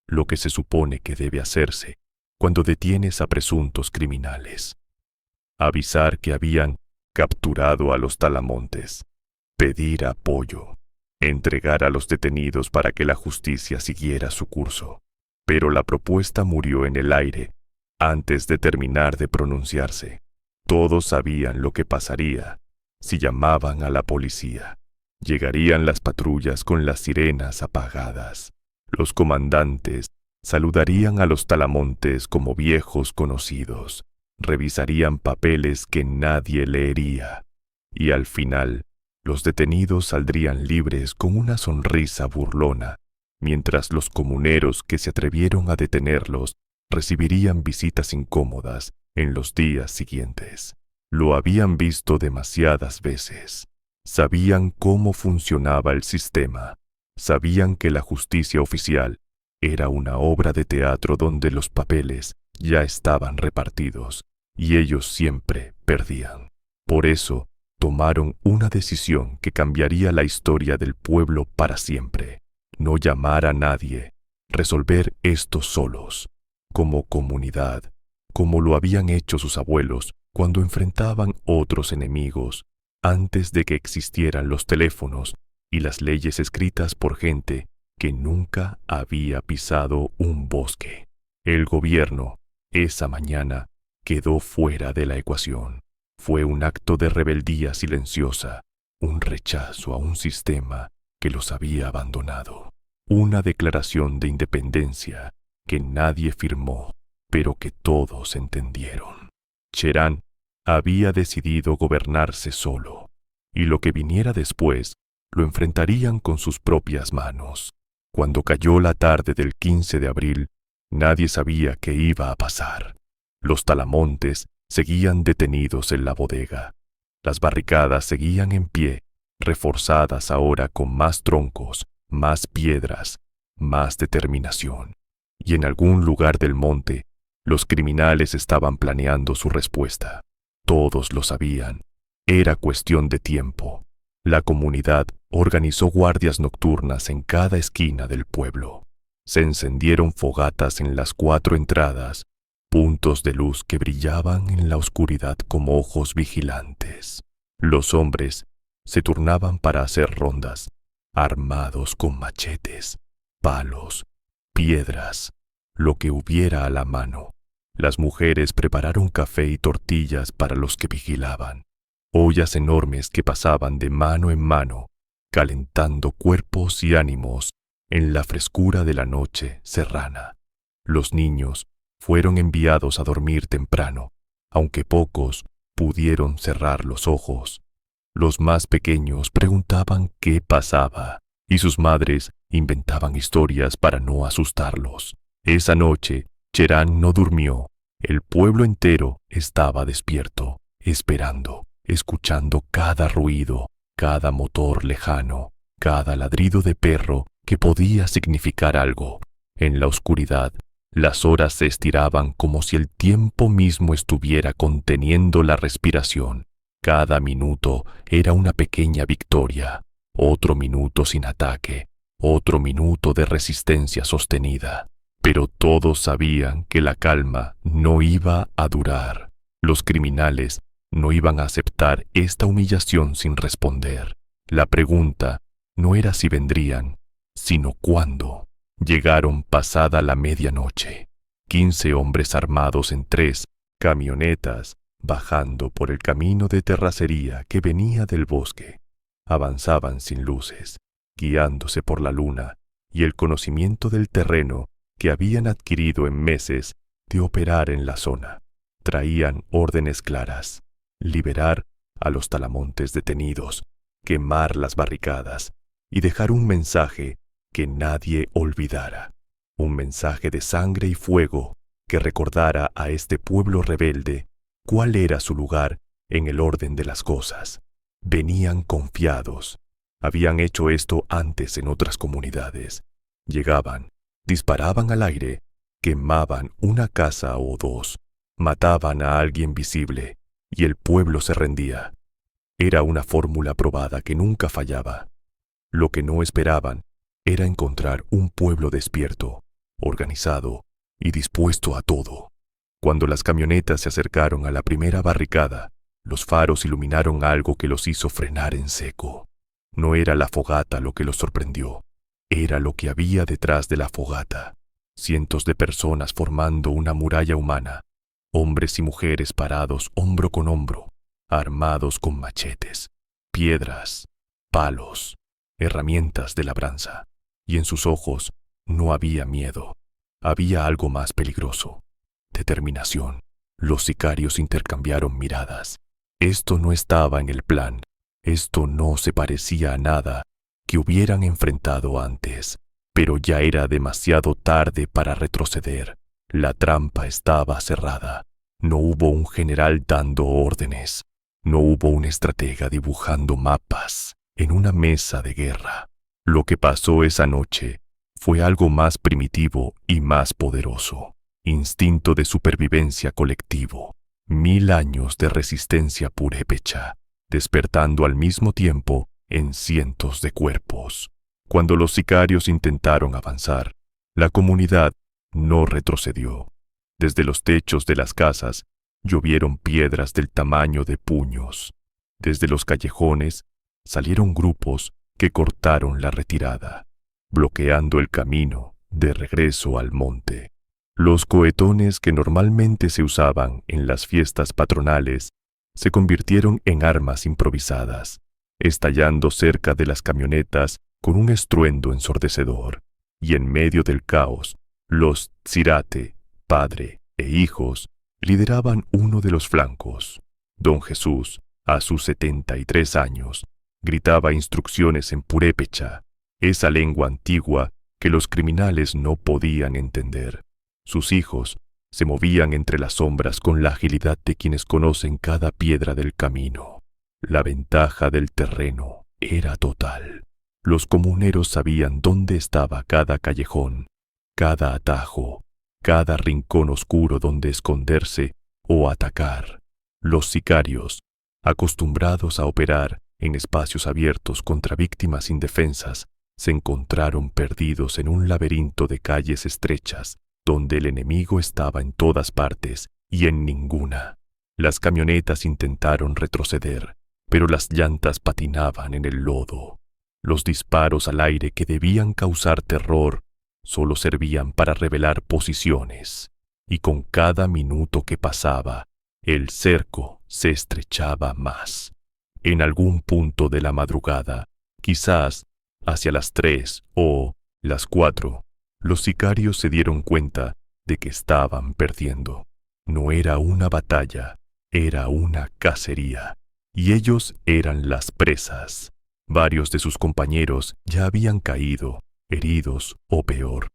lo que se supone que debe hacerse cuando detienes a presuntos criminales. Avisar que habían capturado a los talamontes. Pedir apoyo. Entregar a los detenidos para que la justicia siguiera su curso. Pero la propuesta murió en el aire antes de terminar de pronunciarse. Todos sabían lo que pasaría si llamaban a la policía. Llegarían las patrullas con las sirenas apagadas. Los comandantes saludarían a los talamontes como viejos conocidos. Revisarían papeles que nadie leería. Y al final, los detenidos saldrían libres con una sonrisa burlona, mientras los comuneros que se atrevieron a detenerlos recibirían visitas incómodas en los días siguientes. Lo habían visto demasiadas veces. Sabían cómo funcionaba el sistema. Sabían que la justicia oficial era una obra de teatro donde los papeles ya estaban repartidos y ellos siempre perdían. Por eso, tomaron una decisión que cambiaría la historia del pueblo para siempre. No llamar a nadie, resolver esto solos, como comunidad, como lo habían hecho sus abuelos cuando enfrentaban otros enemigos, antes de que existieran los teléfonos y las leyes escritas por gente que nunca había pisado un bosque. El gobierno, esa mañana, quedó fuera de la ecuación. Fue un acto de rebeldía silenciosa, un rechazo a un sistema que los había abandonado, una declaración de independencia que nadie firmó, pero que todos entendieron. Cherán había decidido gobernarse solo, y lo que viniera después lo enfrentarían con sus propias manos. Cuando cayó la tarde del 15 de abril, nadie sabía qué iba a pasar. Los talamontes seguían detenidos en la bodega. Las barricadas seguían en pie, reforzadas ahora con más troncos, más piedras, más determinación. Y en algún lugar del monte, los criminales estaban planeando su respuesta. Todos lo sabían. Era cuestión de tiempo. La comunidad organizó guardias nocturnas en cada esquina del pueblo. Se encendieron fogatas en las 4 entradas, puntos de luz que brillaban en la oscuridad como ojos vigilantes. Los hombres se turnaban para hacer rondas, armados con machetes, palos, piedras, lo que hubiera a la mano. Las mujeres prepararon café y tortillas para los que vigilaban, ollas enormes que pasaban de mano en mano, calentando cuerpos y ánimos en la frescura de la noche serrana. Los niños fueron enviados a dormir temprano, aunque pocos pudieron cerrar los ojos. Los más pequeños preguntaban qué pasaba, y sus madres inventaban historias para no asustarlos. Esa noche, Cherán no durmió. El pueblo entero estaba despierto, esperando, escuchando cada ruido, cada motor lejano, cada ladrido de perro que podía significar algo. En la oscuridad, las horas se estiraban como si el tiempo mismo estuviera conteniendo la respiración. Cada minuto era una pequeña victoria, otro minuto sin ataque, otro minuto de resistencia sostenida. Pero todos sabían que la calma no iba a durar. Los criminales no iban a aceptar esta humillación sin responder. La pregunta no era si vendrían, sino cuándo. Llegaron pasada la medianoche. 15 hombres armados en 3 camionetas, bajando por el camino de terracería que venía del bosque. Avanzaban sin luces, guiándose por la luna y el conocimiento del terreno que habían adquirido en meses de operar en la zona. Traían órdenes claras: liberar a los talamontes detenidos, quemar las barricadas y dejar un mensaje que nadie olvidara. Un mensaje de sangre y fuego que recordara a este pueblo rebelde cuál era su lugar en el orden de las cosas. Venían confiados. Habían hecho esto antes en otras comunidades. Llegaban, disparaban al aire, quemaban una casa o 2, mataban a alguien visible y el pueblo se rendía. Era una fórmula probada que nunca fallaba. Lo que no esperaban era encontrar un pueblo despierto, organizado, y dispuesto a todo. Cuando las camionetas se acercaron a la primera barricada, los faros iluminaron algo que los hizo frenar en seco. No era la fogata lo que los sorprendió, era lo que había detrás de la fogata. Cientos de personas formando una muralla humana, hombres y mujeres parados hombro con hombro, armados con machetes, piedras, palos, herramientas de labranza. Y en sus ojos no había miedo, había algo más peligroso: determinación. Los sicarios intercambiaron miradas. Esto no estaba en el plan, esto no se parecía a nada que hubieran enfrentado antes, pero ya era demasiado tarde para retroceder. La trampa estaba cerrada. No hubo un general dando órdenes, no hubo un estratega dibujando mapas en una mesa de guerra. Lo que pasó esa noche fue algo más primitivo y más poderoso: instinto de supervivencia colectivo, 1000 años de resistencia purépecha, despertando al mismo tiempo en cientos de cuerpos. Cuando los sicarios intentaron avanzar, la comunidad no retrocedió. Desde los techos de las casas llovieron piedras del tamaño de puños. Desde los callejones salieron grupos que cortaron la retirada, bloqueando el camino de regreso al monte. Los cohetones que normalmente se usaban en las fiestas patronales se convirtieron en armas improvisadas, estallando cerca de las camionetas con un estruendo ensordecedor. Y en medio del caos, los tzirate, padre e hijos, lideraban uno de los flancos. Don Jesús, a sus 73 años, gritaba instrucciones en purépecha, esa lengua antigua que los criminales no podían entender. Sus hijos se movían entre las sombras con la agilidad de quienes conocen cada piedra del camino. La ventaja del terreno era total. Los comuneros sabían dónde estaba cada callejón, cada atajo, cada rincón oscuro donde esconderse o atacar. Los sicarios, acostumbrados a operar en espacios abiertos contra víctimas indefensas, se encontraron perdidos en un laberinto de calles estrechas, donde el enemigo estaba en todas partes y en ninguna. Las camionetas intentaron retroceder, pero las llantas patinaban en el lodo. Los disparos al aire, que debían causar terror, solo servían para revelar posiciones, y con cada minuto que pasaba, el cerco se estrechaba más. En algún punto de la madrugada, quizás hacia las 3 o las 4, los sicarios se dieron cuenta de que estaban perdiendo. No era una batalla, era una cacería, y ellos eran las presas. Varios de sus compañeros ya habían caído, heridos o peor.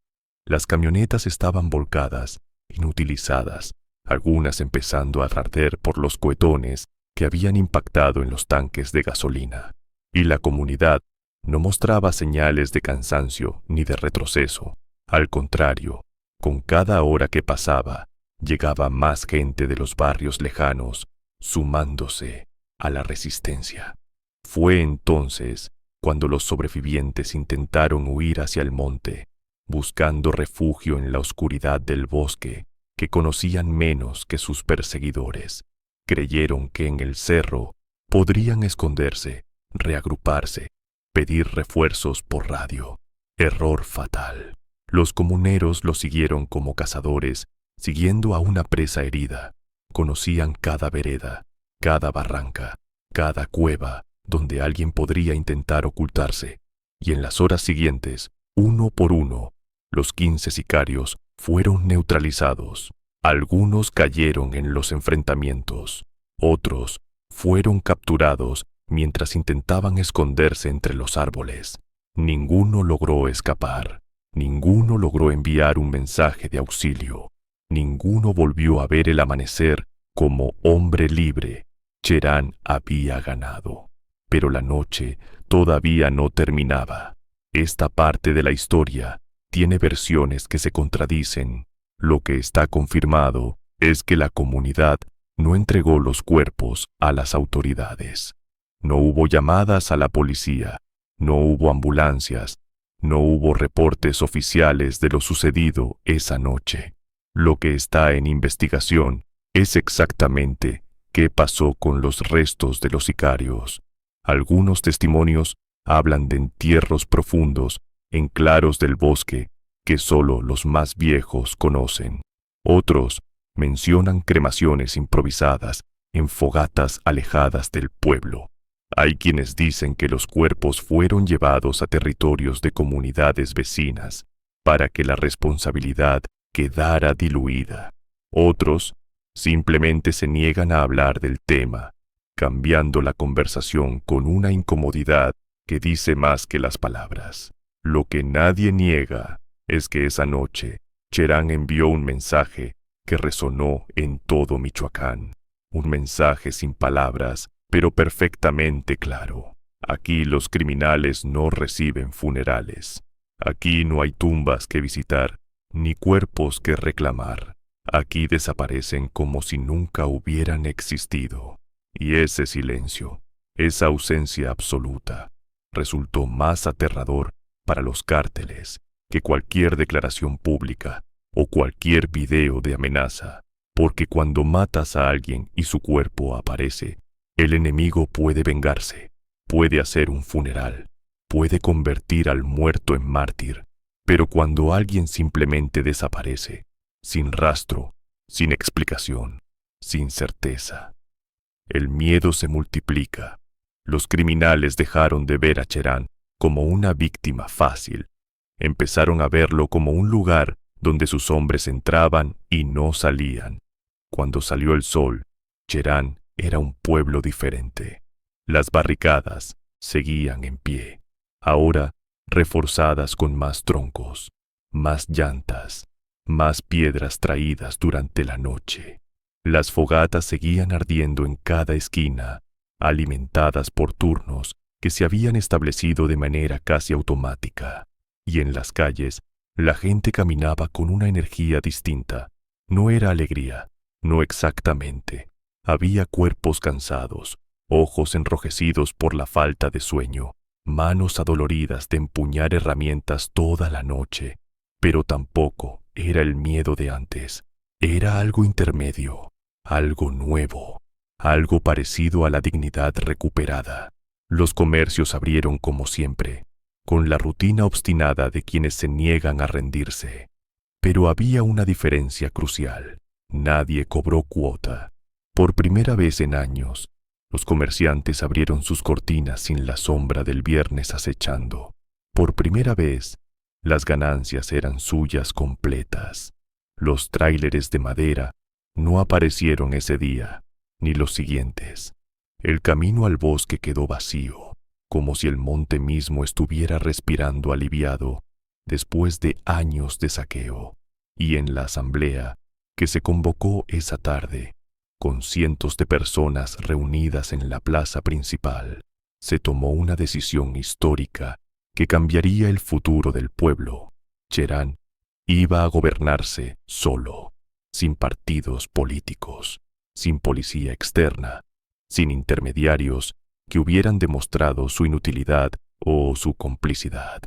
Las camionetas estaban volcadas, inutilizadas, algunas empezando a arder por los cohetones que habían impactado en los tanques de gasolina. Y la comunidad no mostraba señales de cansancio ni de retroceso. Al contrario, con cada hora que pasaba, llegaba más gente de los barrios lejanos, sumándose a la resistencia. Fue entonces cuando los sobrevivientes intentaron huir hacia el monte, buscando refugio en la oscuridad del bosque, que conocían menos que sus perseguidores. Creyeron que en el cerro podrían esconderse, reagruparse, pedir refuerzos por radio. Error fatal. Los comuneros los siguieron como cazadores, siguiendo a una presa herida. Conocían cada vereda, cada barranca, cada cueva donde alguien podría intentar ocultarse. Y en las horas siguientes, uno por uno, los 15 sicarios fueron neutralizados. Algunos cayeron en los enfrentamientos, otros fueron capturados mientras intentaban esconderse entre los árboles. Ninguno logró escapar. Ninguno logró enviar un mensaje de auxilio. Ninguno volvió a ver el amanecer como hombre libre. Cherán había ganado. Pero la noche todavía no terminaba. Esta parte de la historia tiene versiones que se contradicen. Lo que está confirmado es que la comunidad no entregó los cuerpos a las autoridades. No hubo llamadas a la policía, no hubo ambulancias, no hubo reportes oficiales de lo sucedido esa noche. Lo que está en investigación es exactamente qué pasó con los restos de los sicarios. Algunos testimonios hablan de entierros profundos en claros del bosque que solo los más viejos conocen. Otros mencionan cremaciones improvisadas en fogatas alejadas del pueblo. Hay quienes dicen que los cuerpos fueron llevados a territorios de comunidades vecinas para que la responsabilidad quedara diluida. Otros simplemente se niegan a hablar del tema, cambiando la conversación con una incomodidad que dice más que las palabras. Lo que nadie niega es que esa noche Cherán envió un mensaje que resonó en todo Michoacán. Un mensaje sin palabras, pero perfectamente claro. Aquí los criminales no reciben funerales. Aquí no hay tumbas que visitar, ni cuerpos que reclamar. Aquí desaparecen como si nunca hubieran existido. Y ese silencio, esa ausencia absoluta, resultó más aterrador para los cárteles que cualquier declaración pública o cualquier video de amenaza, porque cuando matas a alguien y su cuerpo aparece, el enemigo puede vengarse, puede hacer un funeral, puede convertir al muerto en mártir, pero cuando alguien simplemente desaparece, sin rastro, sin explicación, sin certeza, el miedo se multiplica. Los criminales dejaron de ver a Cherán como una víctima fácil. Empezaron a verlo como un lugar donde sus hombres entraban y no salían. Cuando salió el sol, Cherán era un pueblo diferente. Las barricadas seguían en pie, ahora reforzadas con más troncos, más llantas, más piedras traídas durante la noche. Las fogatas seguían ardiendo en cada esquina, alimentadas por turnos que se habían establecido de manera casi automática. Y en las calles, la gente caminaba con una energía distinta. No era alegría, no exactamente. Había cuerpos cansados, ojos enrojecidos por la falta de sueño, manos adoloridas de empuñar herramientas toda la noche. Pero tampoco era el miedo de antes. Era algo intermedio, algo nuevo, algo parecido a la dignidad recuperada. Los comercios abrieron como siempre, con la rutina obstinada de quienes se niegan a rendirse. Pero había una diferencia crucial. Nadie cobró cuota. Por primera vez en años, los comerciantes abrieron sus cortinas sin la sombra del viernes acechando. Por primera vez, las ganancias eran suyas completas. Los tráileres de madera no aparecieron ese día, ni los siguientes. El camino al bosque quedó vacío, como si el monte mismo estuviera respirando aliviado después de años de saqueo. Y en la asamblea que se convocó esa tarde, con cientos de personas reunidas en la plaza principal, se tomó una decisión histórica que cambiaría el futuro del pueblo. Cherán iba a gobernarse solo, sin partidos políticos, sin policía externa, sin intermediarios que hubieran demostrado su inutilidad o su complicidad.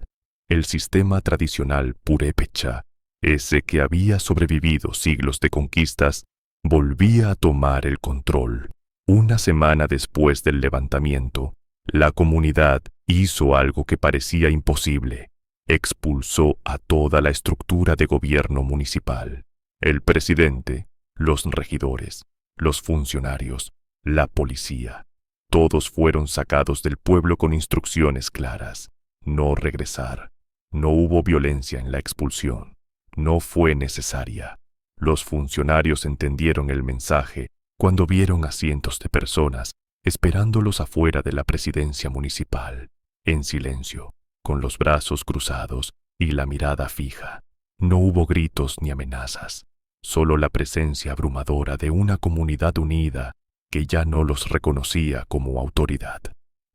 El sistema tradicional purépecha, ese que había sobrevivido siglos de conquistas, volvía a tomar el control. Una semana después del levantamiento, la comunidad hizo algo que parecía imposible. Expulsó a toda la estructura de gobierno municipal. El presidente, los regidores, los funcionarios, la policía. Todos fueron sacados del pueblo con instrucciones claras. No regresar. No hubo violencia en la expulsión. No fue necesaria. Los funcionarios entendieron el mensaje cuando vieron a cientos de personas esperándolos afuera de la presidencia municipal, en silencio, con los brazos cruzados y la mirada fija. No hubo gritos ni amenazas, solo la presencia abrumadora de una comunidad unida que ya no los reconocía como autoridad.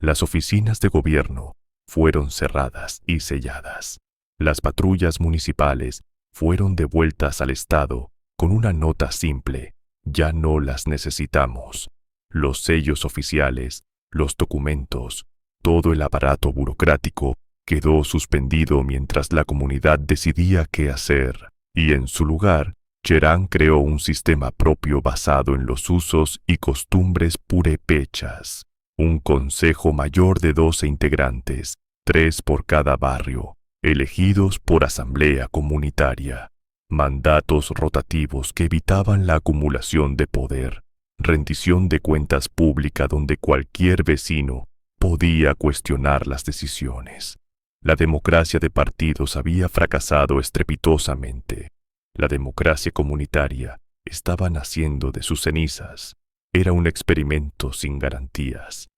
Las oficinas de gobierno fueron cerradas y selladas. Las patrullas municipales fueron devueltas al Estado con una nota simple: ya no las necesitamos. Los sellos oficiales, los documentos, todo el aparato burocrático quedó suspendido mientras la comunidad decidía qué hacer, y en su lugar Cherán creó un sistema propio basado en los usos y costumbres purépechas, un consejo mayor de 12 integrantes, 3 por cada barrio, elegidos por asamblea comunitaria, mandatos rotativos que evitaban la acumulación de poder, rendición de cuentas pública donde cualquier vecino podía cuestionar las decisiones. La democracia de partidos había fracasado estrepitosamente. La democracia comunitaria estaba naciendo de sus cenizas. Era un experimento sin garantías.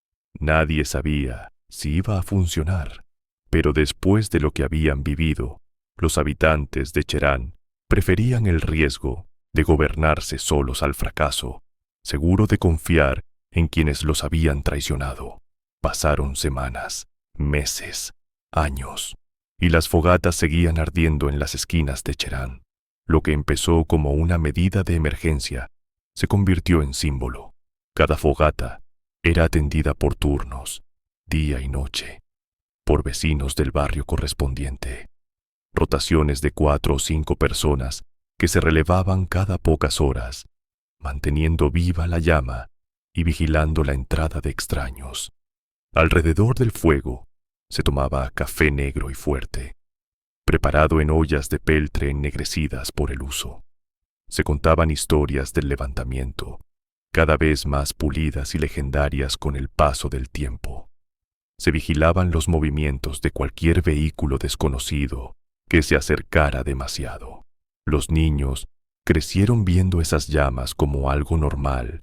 Nadie sabía si iba a funcionar, pero después de lo que habían vivido, los habitantes de Cherán preferían el riesgo de gobernarse solos al fracaso, seguro de confiar en quienes los habían traicionado. Pasaron semanas, meses, años, y las fogatas seguían ardiendo en las esquinas de Cherán. Lo que empezó como una medida de emergencia se convirtió en símbolo. Cada fogata era atendida por turnos, día y noche, por vecinos del barrio correspondiente. Rotaciones de 4 o 5 personas que se relevaban cada pocas horas, manteniendo viva la llama y vigilando la entrada de extraños. Alrededor del fuego se tomaba café negro y fuerte, preparado en ollas de peltre ennegrecidas por el uso. Se contaban historias del levantamiento, cada vez más pulidas y legendarias con el paso del tiempo. Se vigilaban los movimientos de cualquier vehículo desconocido que se acercara demasiado. Los niños crecieron viendo esas llamas como algo normal,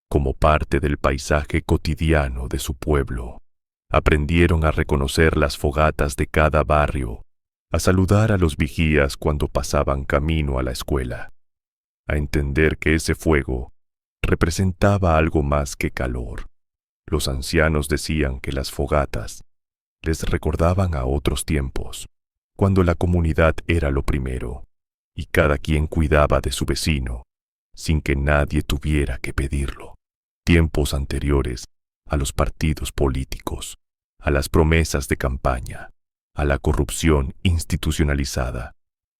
como parte del paisaje cotidiano de su pueblo. Aprendieron a reconocer las fogatas de cada barrio, a saludar a los vigías cuando pasaban camino a la escuela, a entender que ese fuego representaba algo más que calor. Los ancianos decían que las fogatas les recordaban a otros tiempos, cuando la comunidad era lo primero, y cada quien cuidaba de su vecino, sin que nadie tuviera que pedirlo. Tiempos anteriores a los partidos políticos, a las promesas de campaña, a la corrupción institucionalizada,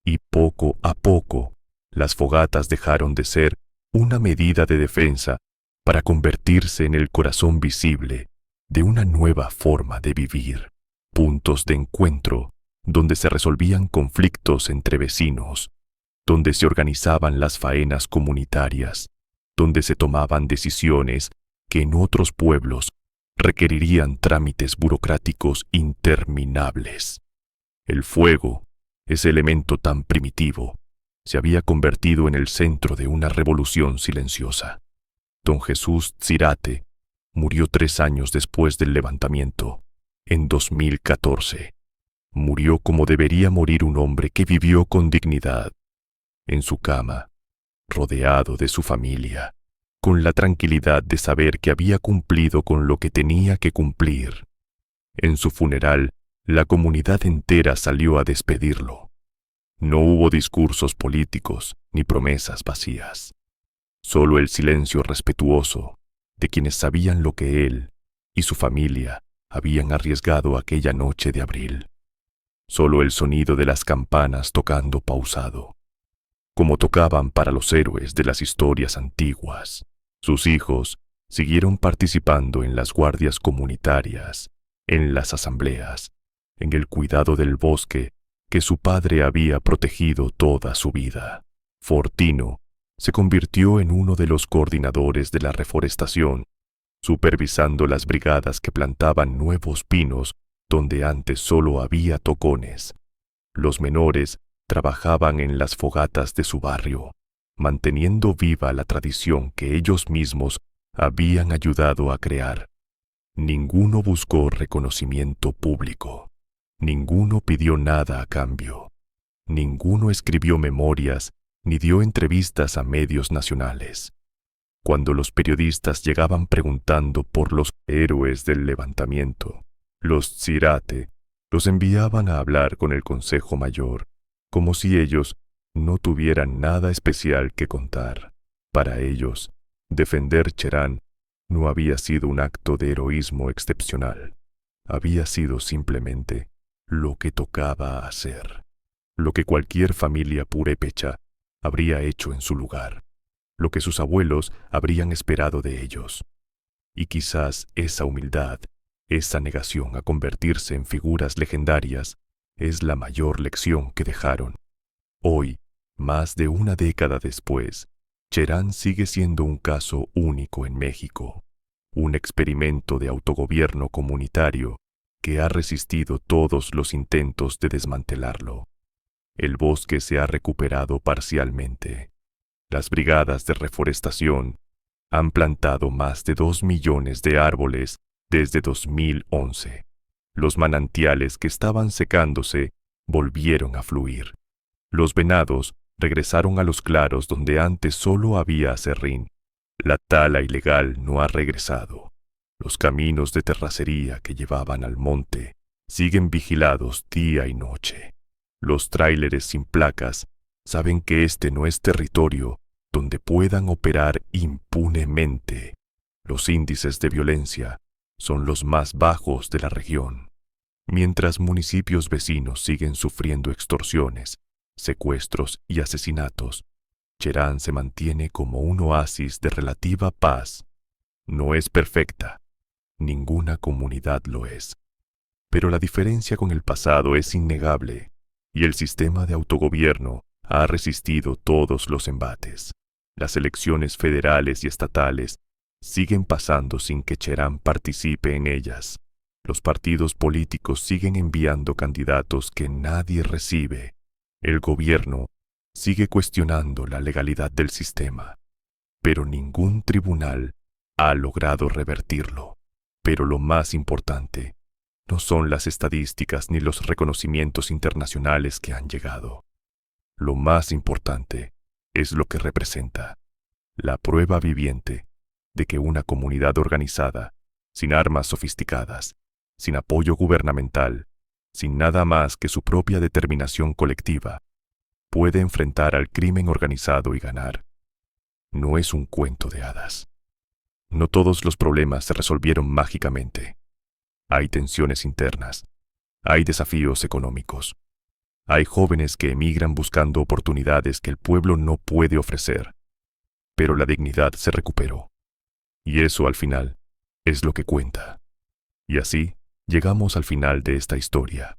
y poco a poco las fogatas dejaron de ser una medida de defensa para convertirse en el corazón visible de una nueva forma de vivir, puntos de encuentro donde se resolvían conflictos entre vecinos, donde se organizaban las faenas comunitarias, donde se tomaban decisiones que en otros pueblos requerirían trámites burocráticos interminables. El fuego, ese elemento tan primitivo, se había convertido en el centro de una revolución silenciosa. Don Jesús Tzirate murió 3 años después del levantamiento, en 2014. Murió como debería morir un hombre que vivió con dignidad, en su cama, rodeado de su familia, con la tranquilidad de saber que había cumplido con lo que tenía que cumplir. En su funeral, la comunidad entera salió a despedirlo. No hubo discursos políticos ni promesas vacías. Solo el silencio respetuoso de quienes sabían lo que él y su familia habían arriesgado aquella noche de abril. Solo el sonido de las campanas tocando pausado, como tocaban para los héroes de las historias antiguas. Sus hijos siguieron participando en las guardias comunitarias, en las asambleas, en el cuidado del bosque que su padre había protegido toda su vida. Fortino se convirtió en uno de los coordinadores de la reforestación, supervisando las brigadas que plantaban nuevos pinos donde antes solo había tocones. Los menores trabajaban en las fogatas de su barrio, manteniendo viva la tradición que ellos mismos habían ayudado a crear. Ninguno buscó reconocimiento público. Ninguno pidió nada a cambio. Ninguno escribió memorias ni dio entrevistas a medios nacionales. Cuando los periodistas llegaban preguntando por los héroes del levantamiento, los Tzirate los enviaban a hablar con el Consejo Mayor, como si ellos no tuvieran nada especial que contar. Para ellos, defender Cherán no había sido un acto de heroísmo excepcional. Había sido simplemente lo que tocaba hacer, lo que cualquier familia purépecha habría hecho en su lugar, lo que sus abuelos habrían esperado de ellos. Y quizás esa humildad, esa negación a convertirse en figuras legendarias, es la mayor lección que dejaron. Hoy, más de una década después, Cherán sigue siendo un caso único en México, un experimento de autogobierno comunitario que ha resistido todos los intentos de desmantelarlo. El bosque se ha recuperado parcialmente. Las brigadas de reforestación han plantado más de 2 millones de árboles desde 2011. Los manantiales que estaban secándose volvieron a fluir. Los venados regresaron a los claros donde antes solo había aserrín. La tala ilegal no ha regresado. Los caminos de terracería que llevaban al monte siguen vigilados día y noche. Los tráileres sin placas saben que este no es territorio donde puedan operar impunemente. Los índices de violencia son los más bajos de la región. Mientras municipios vecinos siguen sufriendo extorsiones, secuestros y asesinatos, Cherán se mantiene como un oasis de relativa paz. No es perfecta, ninguna comunidad lo es. Pero la diferencia con el pasado es innegable, y el sistema de autogobierno ha resistido todos los embates. Las elecciones federales y estatales siguen pasando sin que Cherán participe en ellas. Los partidos políticos siguen enviando candidatos que nadie recibe. El gobierno sigue cuestionando la legalidad del sistema, pero ningún tribunal ha logrado revertirlo. Pero lo más importante no son las estadísticas ni los reconocimientos internacionales que han llegado. Lo más importante es lo que representa, la prueba viviente de que una comunidad organizada, sin armas sofisticadas, sin apoyo gubernamental, sin nada más que su propia determinación colectiva, puede enfrentar al crimen organizado y ganar. No es un cuento de hadas. No todos los problemas se resolvieron mágicamente. Hay tensiones internas, hay desafíos económicos, hay jóvenes que emigran buscando oportunidades que el pueblo no puede ofrecer. Pero la dignidad se recuperó. Y eso al final es lo que cuenta. Y así llegamos al final de esta historia.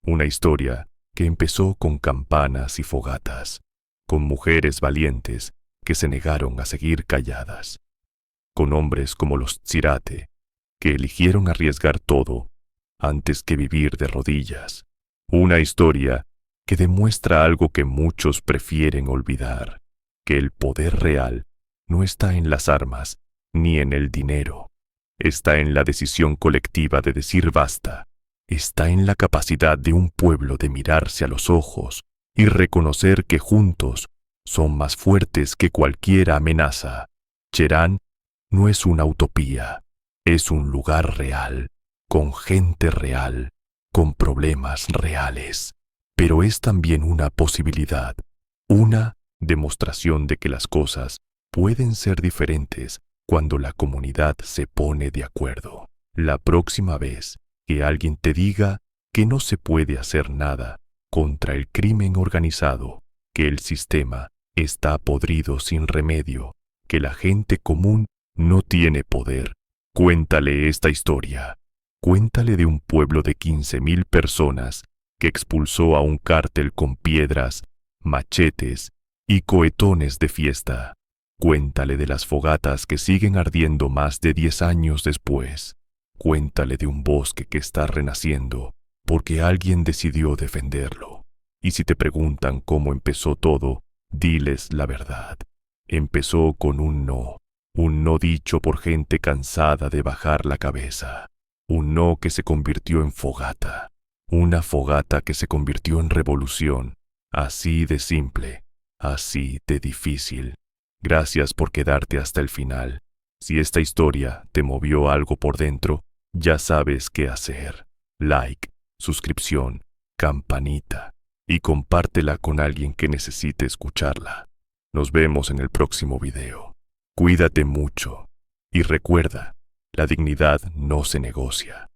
Una historia que empezó con campanas y fogatas, con mujeres valientes que se negaron a seguir calladas, con hombres como los Tzirate, que eligieron arriesgar todo antes que vivir de rodillas. Una historia que demuestra algo que muchos prefieren olvidar, que el poder real no está en las armas ni en el dinero. Está en la decisión colectiva de decir basta. Está en la capacidad de un pueblo de mirarse a los ojos y reconocer que juntos son más fuertes que cualquier amenaza. Cherán no es una utopía, es un lugar real, con gente real, con problemas reales. Pero es también una posibilidad, una demostración de que las cosas pueden ser diferentes cuando la comunidad se pone de acuerdo. La próxima vez que alguien te diga que no se puede hacer nada contra el crimen organizado, que el sistema está podrido sin remedio, que la gente común no tiene poder, cuéntale esta historia. Cuéntale de un pueblo de 15,000 personas que expulsó a un cártel con piedras, machetes y cohetones de fiesta. Cuéntale de las fogatas que siguen ardiendo más de 10 años después. Cuéntale de un bosque que está renaciendo porque alguien decidió defenderlo. Y si te preguntan cómo empezó todo, diles la verdad. Empezó con un no dicho por gente cansada de bajar la cabeza. Un no que se convirtió en fogata. Una fogata que se convirtió en revolución. Así de simple, así de difícil. Gracias por quedarte hasta el final. Si esta historia te movió algo por dentro, ya sabes qué hacer. Like, suscripción, campanita y compártela con alguien que necesite escucharla. Nos vemos en el próximo video. Cuídate mucho y recuerda, la dignidad no se negocia.